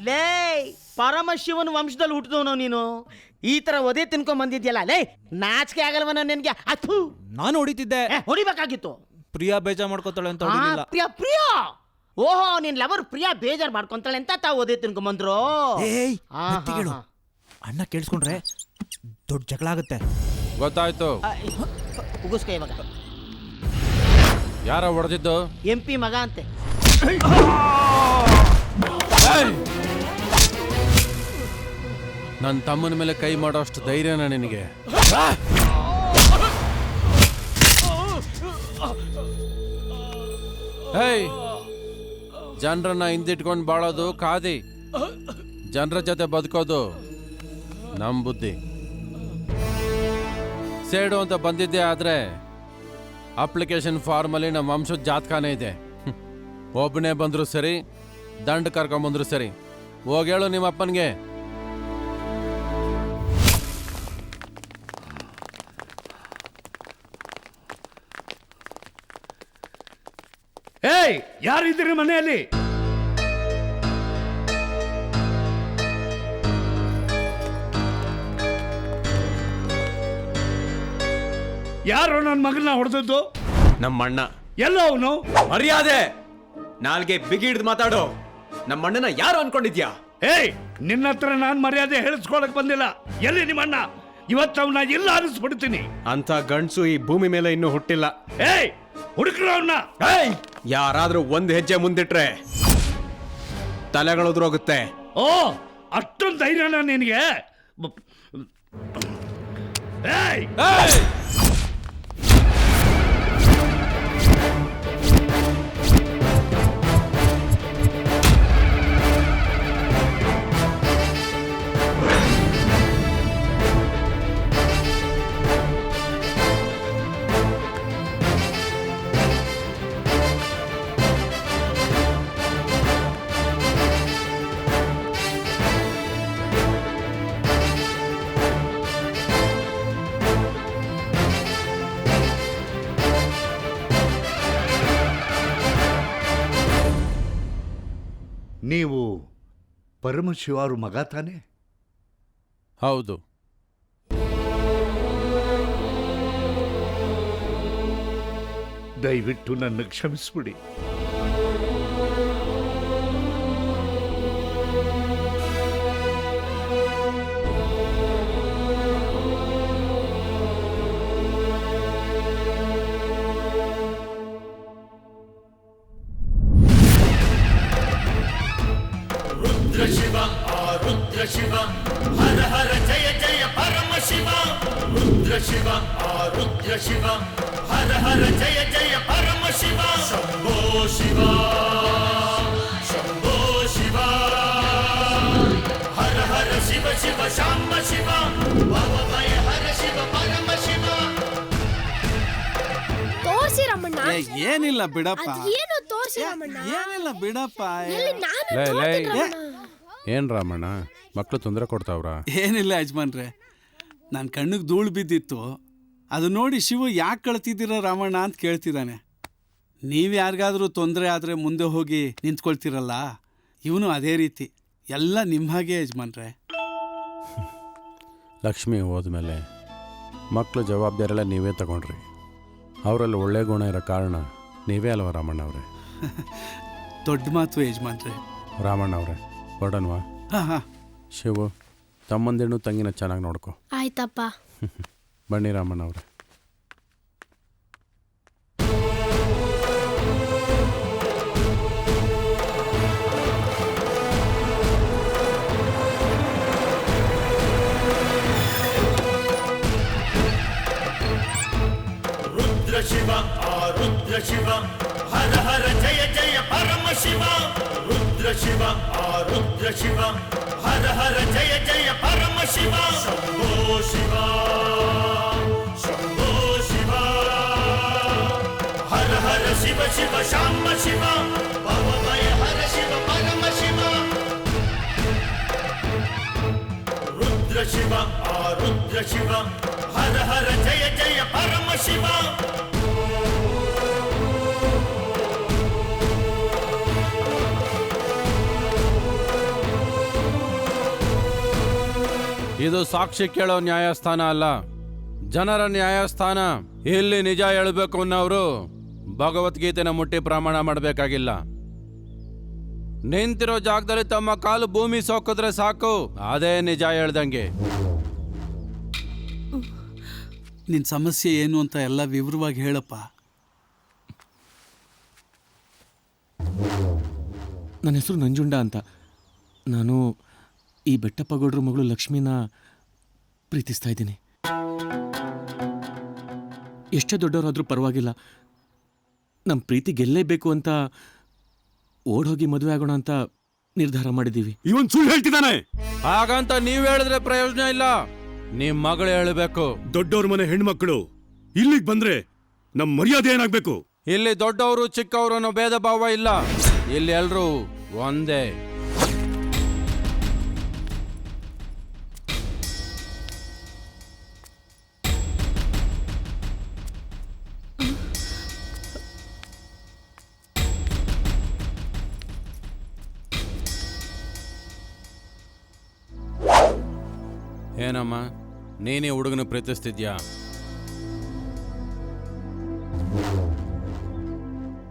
ಲೇ ಪರಮಶಿವನ ವಂಶದಲ್ಲಿ ಹುಟ್ಟಿದವನು ನೀನು, ಈ ತರ ಒದೆ ತಿನ್ಕೊಂಡ್ ಬಂದಿದ್ಯಲ್ಲ ಲೇ, ನಾಚಿಕೆ ಆಗಲ್ವನ ನಿನ್ಗೆ? ಅಥು, ನಾನು ಹೊಡಿತಿದ್ದೆ. ಹೊಡಿಬೇಕಾಗಿತ್ತು. ಪ್ರಿಯಾ ಬೇಜಾರ್ ಮಾಡ್ಕೊತಾಳೆ ಅಂತ ಹೊಡಿಲಿಲ್ಲ. ಪ್ರಿಯಾ ಓಹೋ, ನಿನ್ ಲವರ್ ಪ್ರಿಯಾ ಬೇಜಾರ್ ಮಾಡ್ಕೊಂತಾಳೆ ಅಂತ ತಾವು ಒದೆ ತಿನ್ಕೊಂಬಂದ್ರು. ಅಣ್ಣ ಕೇಳಿಸ್ಕೊಂಡ್ರೆ ದೊಡ್ಡ ಜಗಳ ಆಗುತ್ತೆ. ಗೊತ್ತಾಯ್ತು. ಉಗಿಸ್ಕೊ ಇವಾಗ. ಯಾರ ಹೊಡೆದಿದ್ದು? MP ಮಗ ಅಂತೆ. ನನ್ನ ತಮ್ಮನ ಮೇಲೆ ಕೈ ಮಾಡೋ ಅಷ್ಟು ಧೈರ್ಯನ ನಿನಗೆ? ಜನರನ್ನ ಹಿಂದಿಟ್ಕೊಂಡು ಬಾಳೋದು ಖಾದಿ, ಜನರ ಜೊತೆ ಬದುಕೋದು ನಮ್ ಬುದ್ಧಿ. ಸೇಡು ಅಂತ ಬಂದಿದ್ದೆ ಆದ್ರೆ ಅಪ್ಲಿಕೇಶನ್ ಫಾರ್ಮಲ್ಲಿ ನಮ್ಮ ವಂಶದ ಜಾತಕನೇ ಇದೆ. ಒಬ್ಬನೇ ಬಂದ್ರು ಸರಿ, ದಂಡ ಕರ್ಕೊಂಬಂದ್ರು ಸರಿ. ಹೋಗೇಳು ನಿಮ್ಮ ಅಪ್ಪನಿಗೆ. ಏಯ್, ಯಾರಿದ್ದೀರಿ ಮನೆಯಲ್ಲಿ? ಯಾರು ನನ್ನ ಮಗನ ಹೊಡೆದದ್ದು? ನಮ್ಮ ಅಣ್ಣ. ಎಲ್ಲ ಅವನು? ಮರ್ಯಾದೆ, ನಾಲ್ಗೆ ಬಿಗಿ ಹಿಡ್ದು ಮಾತಾಡೋ. ನಮ್ಮ ಅಣ್ಣನ ಯಾರು ಅನ್ಕೊಂಡಿದ್ಯಾ? ಏಯ್, ನಿನ್ನ ಹತ್ರ ನಾನ್ ಮರ್ಯಾದೆ ಹೇಳಿಸ್ಕೊಳಕ್ ಬಂದಿಲ್ಲ. ಎಲ್ಲಿ ನಿಮ್ಮ ಅಣ್ಣ? ಇವತ್ತು ಅವನ್ನ ಎಲ್ಲ ಅನಿಸ್ಬಿಡ್ತೀನಿ. ಅಂತ ಗಂಡ್ಸು ಈ ಭೂಮಿ ಮೇಲೆ ಇನ್ನೂ ಹುಟ್ಟಿಲ್ಲ. ಏಯ್, ಹುಡುಕ್ರ ಅವನ್ನ. ಏಯ್, ಯಾರಾದ್ರೂ ಒಂದ್ ಹೆಜ್ಜೆ ಮುಂದಿಟ್ರೆ ತಲೆಗಳು ಉದುರೋಗುತ್ತೆ. ಓ, ಅಷ್ಟೊಂದು ಧೈರ್ಯನ ನಿನಗೆ? ಏಯ್, ನೀವು ಪರಮಶಿವರು ಮಗ ತಾನೆ? ಹೌದು. ದಯವಿಟ್ಟು ನನ್ನ ಕ್ಷಮಿಸ್ಬಿಡಿ. ಶಿವ ಹರ ಹರ ಜಯ ಜಯ ಪರಮ ಶಿವ. ರುದ್ರ ಶಿವ ರುದ್ರ ಶಿವ ಹರ ಹರ ಜಯ ಜಯ ಪರಮ ಶಿವ. ಶಂಭೋ ಶಿವ ಶಂಭೋ ಶಿವ ಹರ ಹರ ಶಿವ ಶಿವ ಶಾಂಬ ಶಿವ ಭವಭಯ ಹರ ಶಿವ ಪರಮ ಶಿವ. ತೋರ್ಸಿ ರಮಣ್ಣ. ಏನಿಲ್ಲ ಬಿಡಪ್ಪ. ಏನು ತೋರ್ಸಿ ರಮಣ್ಣ? ಏನಿಲ್ಲ ಬಿಡಪ್ಪ. ಏನ್ ರಾಮಣ್ಣ, ಮಕ್ಕಳು ತೊಂದರೆ ಕೊಡ್ತಾವ್ರ? ಏನಿಲ್ಲ ಯಜಮಾನ್ರೆ, ನನ್ನ ಕಣ್ಣಿಗೆ ಧೂಳು ಬಿದ್ದಿತ್ತು. ಅದು ನೋಡಿ ಶಿವು ಯಾಕೆ ಕಳ್ತಿದ್ದೀರ ರಾಮಣ್ಣ ಅಂತ ಕೇಳ್ತಿದ್ದಾನೆ. ನೀವು ಯಾರಿಗಾದ್ರೂ ತೊಂದರೆ ಆದರೆ ಮುಂದೆ ಹೋಗಿ ನಿಂತ್ಕೊಳ್ತೀರಲ್ಲ, ಇವನು ಅದೇ ರೀತಿ. ಎಲ್ಲ ನಿಮ್ಮ ಹಾಗೆ ಯಜಮಾನ್ರೆ. ಲಕ್ಷ್ಮಿ ಹೋದ್ಮೇಲೆ ಮಕ್ಕಳು ಜವಾಬ್ದಾರೆಲ್ಲ ನೀವೇ ತಗೊಂಡ್ರಿ. ಅವರಲ್ಲಿ ಒಳ್ಳೆ ಗುಣ ಇರೋ ಕಾರಣ ನೀವೇ ಅಲ್ವ ರಾಮಣ್ಣ ಅವರೇ? ದೊಡ್ಡ ಮಾತು ಯಜಮಾನ್ರೆ. ರಾಮಣ್ಣ ಅವರೇ, ಹೊರಡನ್ವಾ? ಹಾಂ. ಶಿವು, ತಮ್ಮಂದಿಣ್ಣು ತಂಗಿನ ಚೆನ್ನಾಗಿ ನೋಡ್ಕೊ. ಆಯ್ತಪ್ಪ. ಬನ್ನಿ ರಾಮಣ್ಣ ಅವರೇ. ರುದ್ರ ಶಿವ ರುದ್ರ ಶಿವ ಹರ ಹರ ಜಯ ಜಯ ಪರಮ ಶಿವ. ರುದ್ರ ಶಿವ ರುದ್ರ ಶಿವ ಹರ ಹರ ಜಯ ಜಯ ಪರಮ ಶಿವ. ಶಂಭೋ ಶಿವ ಶಂಭೋ ಶಿವ ಹರ ಹರ ಶಿವ ಶಿವ ಶಾಂಬ ಶಿವ ಭವಭಯ ಹರ ಶಿವ ಪರಮ ಶಿವ. ರುದ್ರ ಶಿವ ರುದ್ರ ಶಿವ ಹರ ಹರ ಜಯ ಜಯ ಪರಮ ಶಿವ. ಇದು ಸಾಕ್ಷಿ ಕೇಳೋ ನ್ಯಾಯಸ್ಥಾನ ಅಲ್ಲ, ಜನರ ನ್ಯಾಯಸ್ಥಾನ. ಇಲ್ಲಿ ನಿಜ ಹೇಳಬೇಕು ಅನ್ನೋರು ಭಗವದ್ಗೀತೆನ ಮುಟ್ಟಿ ಪ್ರಮಾಣ ಮಾಡಬೇಕಾಗಿಲ್ಲ. ನಿಂತಿರೋ ಜಾಗದಲ್ಲಿ ತಮ್ಮ ಕಾಲು ಭೂಮಿ ಸೋಕಿದ್ರೆ ಸಾಕು, ಅದೇ ನಿಜ ಹೇಳ್ದಂಗೆ. ನಿನ್ನ ಸಮಸ್ಯೆ ಏನು ಅಂತ ಎಲ್ಲ ವಿವರವಾಗಿ ಹೇಳಪ್ಪ. ನನ್ನ ಹೆಸರು ನಂಜುಂಡ ಅಂತ. ನಾನು ಈ ಬೆಟ್ಟಪ್ಪಗೌಡ್ರ ಮಗಳು ಲಕ್ಷ್ಮಿನ ಪ್ರೀತಿಸ್ತಾ ಇದ್ದೀನಿ. ಎಷ್ಟೇ ದೊಡ್ಡವರಾದರೂ ಪರವಾಗಿಲ್ಲ, ನಮ್ಮ ಪ್ರೀತಿ ಗೆಲ್ಲೇಬೇಕು ಅಂತ ಓಡೋಗಿ ಮದುವೆ ಆಗೋಣ ಅಂತ ನಿರ್ಧಾರ ಮಾಡಿದ್ದೀವಿ. ಇವನ್ ಸುಳ್ಳು ಹೇಳ್ತಿದ್ದಾನೆ. ಹಾಗಂತ ನೀವ್ ಹೇಳಿದ್ರೆ ಪ್ರಯೋಜನ ಇಲ್ಲ, ನಿಮ್ ಮಗಳು ಹೇಳಬೇಕು. ದೊಡ್ಡವ್ರ ಮನೆ ಹೆಣ್ಮಕ್ಳು ಇಲ್ಲಿಗೆ ಬಂದ್ರೆ ನಮ್ ಮರ್ಯಾದೆ ಏನಾಗ್ಬೇಕು? ಇಲ್ಲಿ ದೊಡ್ಡವರು ಚಿಕ್ಕವರು ಅನ್ನೋ ಭೇದ ಭಾವ ಇಲ್ಲ, ಇಲ್ಲಿ ಎಲ್ರೂ ಒಂದೇ. ಏನಮ್ಮ, ನೀನೇ ಹುಡುಗನ ಪ್ರೀತಿಸ್ತಿದ್ಯಾ?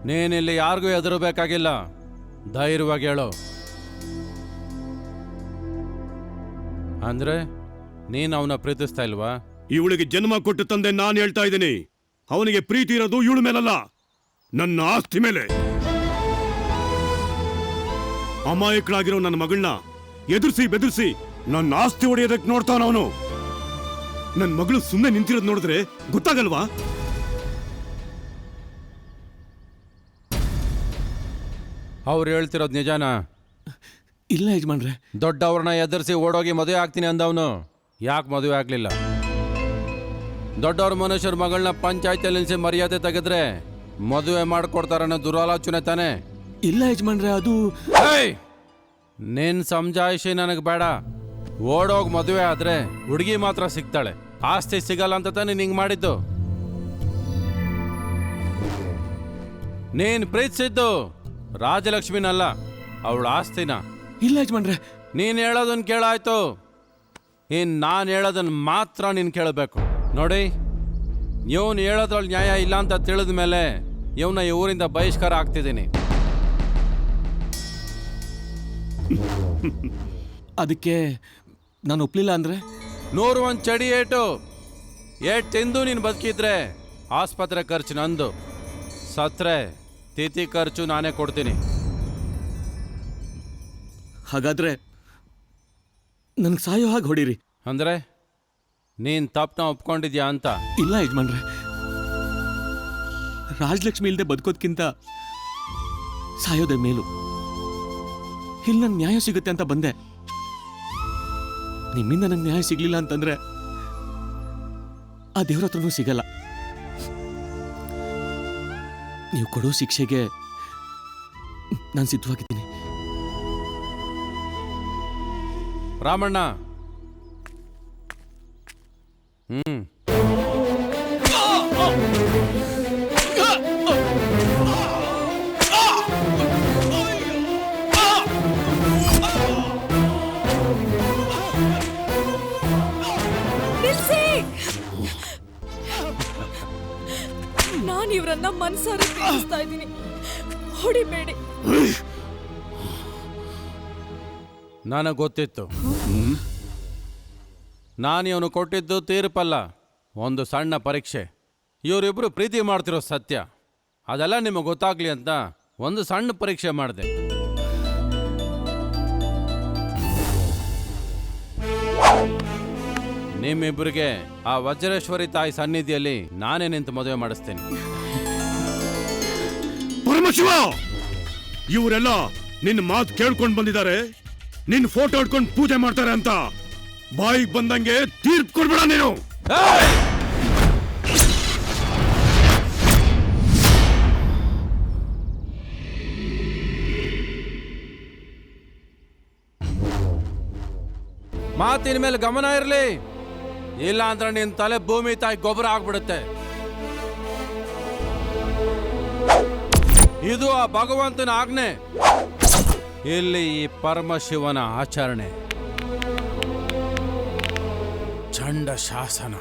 ನೀನಿಲ್ಲಿ ಯಾರಿಗೂ ಹೆದರಬೇಕಾಗಿಲ್ಲ, ಧೈರ್ಯವಾಗಿ ಹೇಳು. ಅಂದ್ರೆ ನೀನು ಅವನ ಪ್ರೀತಿಸ್ತಾ ಇಲ್ವಾ? ಇವಳಿಗೆ ಜನ್ಮ ಕೊಟ್ಟು ತಂದೆ ನಾನು ಹೇಳ್ತಾ ಇದ್ದೀನಿ. ಅವನಿಗೆ ಪ್ರೀತಿ ಇರೋದು ಇವಳ ಮೇಲಲ್ಲ, ನನ್ನ ಆಸ್ತಿ ಮೇಲೆ. ಅಮಾಯಕಳಾಗಿರೋ ನನ್ನ ಮಗಳನ್ನ ಎದುರಿಸಿ ಬೆದರಿಸಿ ನನ್ನ ಆಸ್ತಿ ಹೊಡೆಯೋದಕ್ಕೆ ನೋಡ್ತಾವನವನು. ನನ್ನ ಮಗಳು ಸುಮ್ಮನೆ ನಿಂತಿರೋದು ನೋಡಿದ್ರೆ ಗೊತ್ತಾಗಲ್ವಾ? ಅವ್ರು ಹೇಳ್ತಿರೋದು ನಿಜಾನಾ? ಇಲ್ಲ ಯಜಮಾನ್ರೆ. ದೊಡ್ಡವ್ರನ್ನ ಎದುರಿಸಿ ಓಡೋಗಿ ಮದುವೆ ಆಗ್ತೀನಿ ಅಂದವನು ಯಾಕೆ ಮದುವೆ ಆಗ್ಲಿಲ್ಲ? ದೊಡ್ಡವ್ರ ಮನುಷ್ಯರ ಮಗಳನ್ನ ಪಂಚಾಯತಿಯಲ್ಲಿ ನಿಲ್ಸಿ ಮರ್ಯಾದೆ ತೆಗೆದ್ರೆ ಮದುವೆ ಮಾಡ್ಕೊಡ್ತಾರನ್ನೋ ದುರಾಲೋಚನೆ ತಾನೆ? ಇಲ್ಲ ಯಜಮಾನ್ರೆ, ಅದು ನಿನ್ ಸಮಜಾಯಿಷಿ ನನಗೆ ಬೇಡ. ಓಡೋಗಿ ಮದುವೆ ಆದ್ರೆ ಹುಡುಗಿ ಮಾತ್ರ ಸಿಗ್ತಾಳೆ, ಆಸ್ತಿ ಸಿಗಲ್ಲ ಅಂತ ತಾನೆ ನಿಂಗೆ ಮಾಡಿದ್ದು. ನೀನ್ ಪ್ರೀತಿಸಿದ್ದು ರಾಜಲಕ್ಷ್ಮಿನಲ್ಲ, ಅವಳ ಆಸ್ತಿನ. ಇಲ್ಲ ಯಜಮಾನ್ರೆ. ನೀನ್ ಹೇಳೋದನ್ನ ಕೇಳಾಯ್ತು, ಇನ್ ನಾನು ಹೇಳೋದನ್ನ ಮಾತ್ರ ನೀನ್ ಕೇಳಬೇಕು. ನೋಡಿ, ಇವನು ಹೇಳೋದ್ರಲ್ಲಿ ನ್ಯಾಯ ಇಲ್ಲ ಅಂತ ತಿಳಿದ ಮೇಲೆ ಇವನ ಈ ಊರಿಂದ ಬಹಿಷ್ಕಾರ ಆಗ್ತಿದ್ದೀನಿ. ಅದಕ್ಕೆ ನಾನು ಒಪ್ಲಿಲ್ಲ ಅಂದ್ರೆ? 101 ಚಡಿ ಏಟು ತಿಂದು ನೀನು ಬದುಕಿದ್ರೆ ಆಸ್ಪತ್ರೆ ಖರ್ಚು ನಂದು, ಸತ್ರೆ ತಿಥಿ ಖರ್ಚು ನಾನೇ ಕೊಡ್ತೀನಿ. ಹಾಗಾದ್ರೆ ನನಗೆ ಸಾಯೋ ಹಾಗೆ ಹೊಡೀರಿ. ಅಂದ್ರೆ ನೀನ್ ತಪ್ಪನ ಒಪ್ಕೊಂಡಿದ್ಯಾ ಅಂತ? ಇಲ್ಲ ಯಜಮಾನ್ರೆ, ರಾಜಲಕ್ಷ್ಮಿ ಇಲ್ಲದೆ ಬದುಕೋದ್ಕಿಂತ ಸಾಯೋದೇ ಮೇಲು. ಇಲ್ಲಿ ನಂಗೆ ನ್ಯಾಯ ಸಿಗುತ್ತೆ ಅಂತ ಬಂದೆ. ನಿಮ್ಮಿಂದ ನಂಗೆ ನ್ಯಾಯ ಸಿಗ್ಲಿಲ್ಲ ಅಂತಂದ್ರೆ ಆ ದೇವ್ರ ಹತ್ರನೂ ಸಿಗಲ್ಲ. ನೀವು ಕೊಡೋ ಶಿಕ್ಷೆಗೆ ನಾನು ಸಿದ್ಧವಾಗಿದ್ದೀನಿ. ರಾಮಣ್ಣ, ನಾನು ಇವರನ್ನ ಮನಸಾರೆ ಪ್ರೀತಿಸ್ತಾ ಇದ್ದೀನಿ, ಹೊಡಿಬೇಡಿ. ನನಗೆ ಗೊತ್ತಿತ್ತು. ನಾನು ಇವನು ಕೊಟ್ಟಿದ್ದು ತೀರ್ಪಲ್ಲ, ಒಂದು ಸಣ್ಣ ಪರೀಕ್ಷೆ. ಇವರಿಬ್ರು ಪ್ರೀತಿ ಮಾಡ್ತಿರೋ ಸತ್ಯ ಅದೆಲ್ಲ ನಿಮಗೆ ಗೊತ್ತಾಗ್ಲಿ ಅಂತ ಒಂದು ಸಣ್ಣ ಪರೀಕ್ಷೆ ಮಾಡಿದೆ. ನಿಮ್ಮಿಬ್ಬರಿಗೆ ಆ ವಜ್ರೇಶ್ವರಿ ತಾಯಿ ಸನ್ನಿಧಿಯಲ್ಲಿ ನಾನೇ ನಿಂತು ಮದುವೆ ಮಾಡಿಸ್ತೇನೆ. ಪರಮಶಿವ, ಇವರೆಲ್ಲ ನಿನ್ನ ಮಾತು ಕೇಳ್ಕೊಂಡು ಬಂದಿದ್ದಾರೆ, ನಿನ್ನ ಫೋಟೋ ಇಟ್ಕೊಂಡು ಪೂಜೆ ಮಾಡ್ತಾರೆ ಅಂತ. ಬಾಯಿಗೆ ಬಂದಂಗೆ ತೀರ್ಪು ಕೊಡ್ಬೇಡ ನೀನು. ಮಾತಿನ ಮೇಲೆ ಗಮನ ಇರಲಿ, ಇಲ್ಲ ಅಂದ್ರೆ ನಿನ್ ತಲೆ ಭೂಮಿ ತಾಯಿ ಗೊಬ್ಬರ ಆಗ್ಬಿಡುತ್ತೆ. ಇದು ಆ ಭಗವಂತನ ಆಜ್ಞೆ, ಇಲ್ಲಿ ಈ ಪರಮಶಿವನ ಆಚರಣೆ. ಖಂಡ ಶಾಸನ.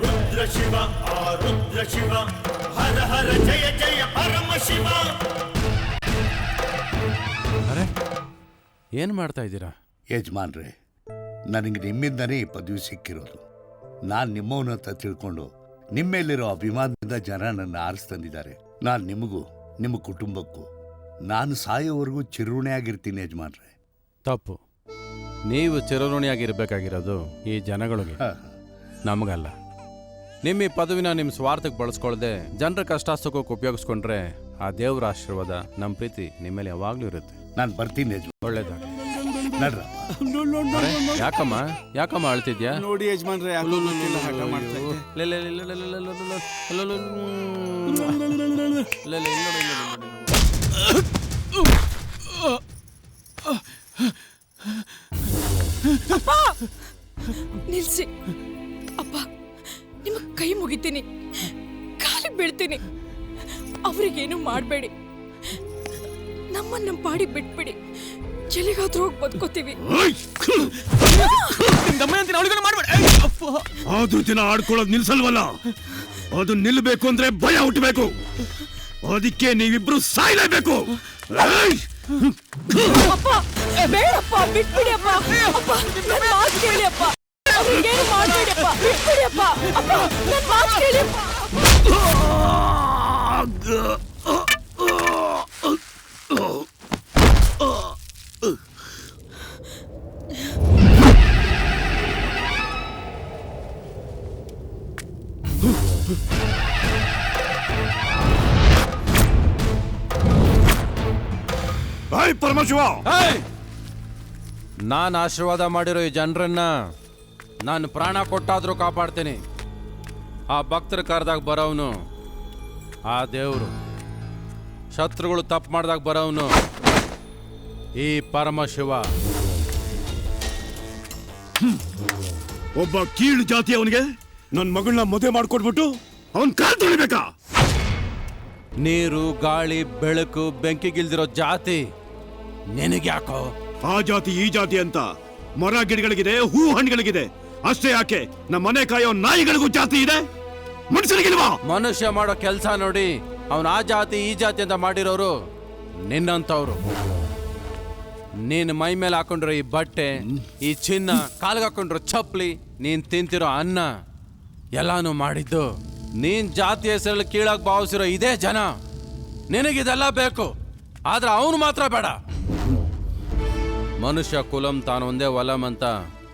ರುದ್ರ ಶಿವ ರುದ್ರ ಶಿವ ಹರ ಹರ ಜಯ ಜಯ ಪರಮ ಶಿವ. ಅರೆ ಏನ್ ಮಾಡ್ತಾ ಇದ್ದೀರಾ? ಯಜಮಾನ್ರೆ, ನನಗೆ ನಿಮ್ಮಿಂದನೇ ಈ ಪದವಿ ಸಿಕ್ಕಿರೋದು. ನಾನು ನಿಮ್ಮವನು ಅಂತ ತಿಳ್ಕೊಂಡು ನಿಮ್ಮೇಲಿರೋ ಅಭಿಮಾನದಿಂದ ಜನ ನನ್ನ ಆರಿಸ್ತಂದಿದ್ದಾರೆ. ನಾನು ನಿಮಗೂ ನಿಮ್ಮ ಕುಟುಂಬಕ್ಕೂ ನಾನು ಸಾಯೋವರೆಗೂ ಚಿರುಣೆಯಾಗಿರ್ತೀನಿ ಯಜಮಾನ್ರೆ. ತಪ್ಪು. ನೀವು ಚಿರಋಣಿಯಾಗಿರ್ಬೇಕಾಗಿರೋದು ಈ ಜನಗಳಿಗೆ, ನಮಗಲ್ಲ. ನಿಮ್ಮ ಈ ಪದವಿನ ನಿಮ್ಮ ಸ್ವಾರ್ಥಕ್ಕೆ ಬಳಸ್ಕೊಳ್ದೆ ಜನರ ಕಷ್ಟ ಸುಖಕ್ಕೆ ಉಪಯೋಗಿಸ್ಕೊಂಡ್ರೆ ಆ ದೇವರ ಆಶೀರ್ವಾದ, ನಮ್ಮ ಪ್ರೀತಿ ನಿಮ್ಮ ಮೇಲೆ ಯಾವಾಗ್ಲೂ ಇರುತ್ತೆ. ನಾನು ಬರ್ತೀನಿ ಯಜಮಾನ್. ಒಳ್ಳೇದಾಗ. ನಡ್ರ. ಯಾಕಮ್ಮ ಅಳ್ತಿದ್ಯಾ? ನೋಡಿ ಯಜಮಾನ್ರೆ, ಹಠ ಮಾಡ್ತಾ ಇದ್ದೆ. ನಿಲ್ಸಿ ಅಪ್ಪ, ನಿಮ್ಮ ಕೈ ಮುಗಿತೀನಿ, ಕಾಲಿಗೆ ಬೀಳ್ತೀನಿ. ಅವ್ರಿಗೇನು ಮಾಡಬೇಡಿ, ನಮ್ಮ ಪಾಡಿ ಬಿಟ್ಬಿಡಿ. ಎಲ್ಲಿಗಾದ್ರೂ ಹೋಗಿ ಬದುಕೋತೀವಿ. ಆದ್ರೂ ದಿನ ಆಡ್ಕೊಳ್ಳೋದು ನಿಲ್ಸಲ್ವಲ್ಲ, ಅದು ನಿಲ್ಬೇಕು ಅಂದ್ರೆ ಭಯ ಹುಟ್ಟಬೇಕು. ಅದಕ್ಕೆ ನೀವಿಬ್ರು ಸಾಯ್ಲೇಬೇಕು. ಅಪ್ಪ ಬೇಡಪ್ಪ, ಬಿಟ್ಬಿಡಿ ಅಪ್ಪ. ಅಪ್ಪ ನನ್ನ ಮಾತು ಕೇಳಿ ಅಪ್ಪ, ಅವ್ರಿಗೇನು ಮಾಡಬೇಡಿ ಅಪ್ಪ, ಬಿಟ್ಬಿಡಿ ಅಪ್ಪ. ಅಪ್ಪ ನನ್ನ ಮಾತು ಕೇಳಿ ಅಪ್ಪ. ಪರಮಶಿವ, ನಾನು ಆಶೀರ್ವಾದ ಮಾಡಿರೋ ಈ ಜನರನ್ನ ನಾನು ಪ್ರಾಣ ಕೊಟ್ಟಾದ್ರೂ ಕಾಪಾಡ್ತೀನಿ. ಆ ಭಕ್ತರ ಕಾರ್ದಾಗ ಬರೋವನು ಆ ದೇವರು, ಶತ್ರುಗಳು ತಪ್ಪು ಮಾಡ್ದಾಗ ಬರೋವನು ಈ ಪರಮಶಿವ. ಒಬ್ಬ ಕೀಳು ಜಾತಿ ಅವನಿಗೆ ನನ್ನ ಮಗಳನ್ನ ಮದುವೆ ಮಾಡ್ಕೊಟ್ಬಿಟ್ಟು ಅವನ್ ಕಾಲ್ ತೊಳಿಬೇಕಾ? ನೀರು ಗಾಳಿ ಬೆಳಕು ಬೆಂಕಿಗಿಲ್ದಿರೋ ಜಾತಿ ನಿನಗ್ಯಾಕೋ? ಆ ಜಾತಿ ಈ ಜಾತಿ ಅಂತ ಮರ ಗಿಡಗಳಿಗಿದೆ, ಹೂ ಹಣ್ಣುಗಳಿಗಿದೆ. ಅಷ್ಟೇ ಯಾಕೆ ನಮ್ಮ ಮನೆ ಕಾಯೋ ನಾಯಿಗಳಿಗೂ ಜಾತಿ ಇದೆ, ಮನುಷ್ಯರಿಗಿಲ್ವಾ? ಮನುಷ್ಯ ಮಾಡೋ ಕೆಲಸ ನೋಡಿ ಅವನು ಆ ಜಾತಿ ಈ ಜಾತಿ ಅಂತ ಮಾಡಿರೋರು ನಿನ್ನಂತವ್ರು. ನೀನ್ ಮೈ ಮೇಲೆ ಹಾಕೊಂಡ್ರೋ ಈ ಬಟ್ಟೆ, ಈ ಚಿನ್ನ, ಕಾಲ್ಗೆ ಹಾಕೊಂಡ್ರೋ ಚಪ್ಪಲಿ, ನೀನ್ ತಿಂತಿರೋ ಅನ್ನ ಎಲ್ಲಾನು ಮಾಡಿದ್ದು ನೀನ್ ಜಾತಿ ಹೆಸರಲ್ಲಿ ಕೀಳಾಗಿ ಭಾವಿಸಿರೋ ಇದೇ ಜನ. ನಿನಗಿದೆಲ್ಲ ಬೇಕು, ಆದ್ರೆ ಅವನು ಮಾತ್ರ ಬೇಡ. ಮನುಷ್ಯ ಕುಲಂ ತಾನು ಒಂದೇ ವಲಂ ಅಂತ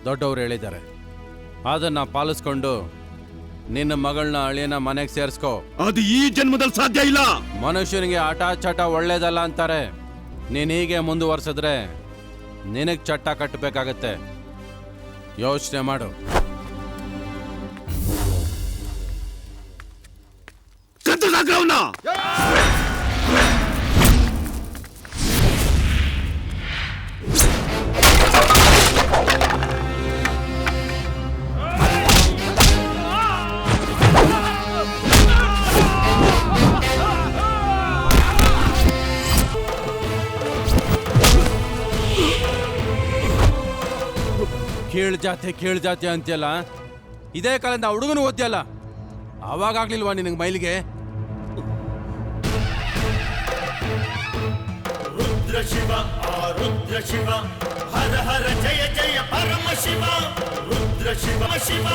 ದೊಡ್ಡವ್ರು ಹೇಳಿದ್ದಾರೆ. ಅದನ್ನ ಪಾಲಿಸ್ಕೊಂಡು ನಿನ್ನ ಮಗಳನ್ನ ಅಳಿಯನ ಮನೆಗೆ ಸೇರಿಸ್ಕೋ. ಅದು ಈ ಜನ್ಮದಲ್ಲಿ ಸಾಧ್ಯ ಇಲ್ಲ. ಮನುಷ್ಯನಿಗೆ ಆಟ ಚಟ ಒಳ್ಳೇದಲ್ಲ ಅಂತಾರೆ. ನೀನ್ ಹೀಗೆ ಮುಂದುವರ್ಸಿದ್ರೆ ನಿನಗ್ ಚಟ್ಟ ಕಟ್ಟಬೇಕಾಗತ್ತೆ. ಯೋಚನೆ ಮಾಡು. ಕೀಳ್ ಜಾತಿ ಅಂತೀಯಲ್ಲ, ಇದೇ ಕಾಲದಿಂದ ಹುಡುಗನು ಓದ್ಯಲ್ಲ, ಅವಾಗ್ಲಿಲ್ವಾ ನಿನಗೆ ಮೈಲಿಗೆ? ರುದ್ರ ಶಿವ ರುದ್ರ ಶಿವ ಹರ ಹರ ಜಯ ಜಯ ಪರಮ ಶಿವ. ರುದ್ರ ಶಿವ ಶಿವ